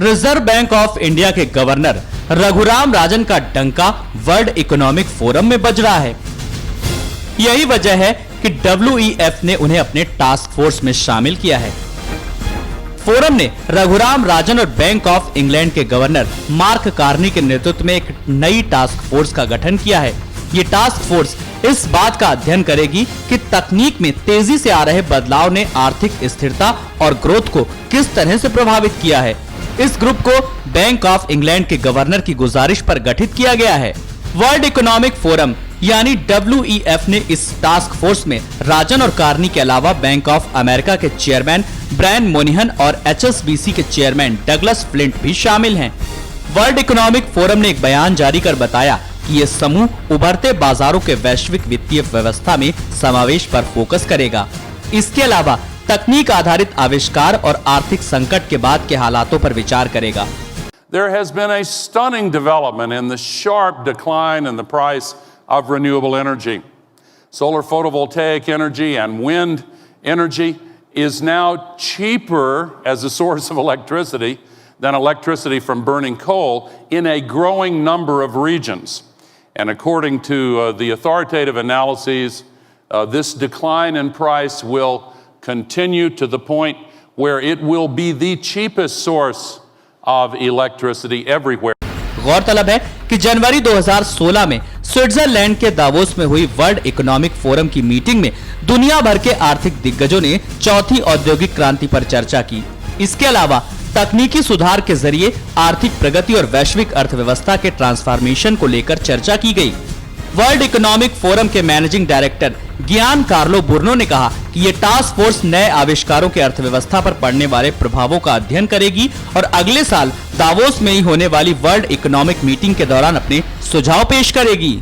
Reserve bank of India के governor Raghuram Rajan का डंका वर्ल्ड इकोनॉमिक फोरम में बज रहा है। यही वजह है कि WEF ने उन्हें अपने टास्क फोर्स में शामिल किया है। फोरम ने रघुराम राजन और बैंक ऑफ इंग्लैंड के गवर्नर मार्क कार्नी के नेतृत्व में एक नई टास्क फोर्स का गठन किया है। ये टास्क फोर्स इस बात का अध्ययन करेगी कि तकनीक में तेजी से आ रहे बदलाव ने आर्थिक स्थिरता और ग्रोथ को किस तरह से प्रभावित किया है। इस ग्रुप को बैंक ऑफ इंग्लैंड के गवर्नर की गुजारिश पर गठित किया गया है। वर्ल्ड इकोनॉमिक फोरम यानी WEF ने इस टास्क फोर्स में राजन और कार्नी के अलावा बैंक ऑफ अमेरिका के चेयरमैन ब्रायन मोनिहन और HSBC के चेयरमैन डगलस फ्लिंट भी शामिल हैं। वर्ल्ड इकोनॉमिक फोरम ने एक बयान जारी कर बताया कि ये समूह उभरते बाजारों के वैश्विक वित्तीय व्यवस्था में समावेश पर फोकस करेगा। इसके अलावा तकनीक आधारित आविष्कार और आर्थिक संकट के बाद के हालातों पर विचार करेगा। There has been a stunning development in the sharp decline in the price of renewable energy. Solar photovoltaic energy and wind energy is now cheaper as a source of electricity than electricity from burning coal in a growing number of regions. And according to the authoritative analyses, this decline in price will continue to the point where it will be the cheapest source of electricity everywhere. गौरतलब है कि जनवरी 2016 में Switzerland के Davos में हुई world economic forum की meeting में दुनिया भर के आर्थिक दिग्गजों ने चौथी औद्योगिक क्रांति पर चर्चा की। इसके अलावा तकनीकी सुधार के जरिए आर्थिक प्रगति और वैश्विक अर्थव्यवस्था के ट्रांसफॉर्मेशन को लेकर चर्चा की गई। वर्ल्ड इकोनॉमिक फोरम के मैनेजिंग डायरेक्टर गियान कार्लो बुर्नो ने कहा कि ये टास्क फोर्स नए आविष्कारों के अर्थव्यवस्था पर पड़ने वाले प्रभावों का अध्ययन करेगी और अगले साल दावोस में ही होने वाली वर्ल्ड इकोनॉमिक मीटिंग के दौरान अपने सुझाव पेश करेगी।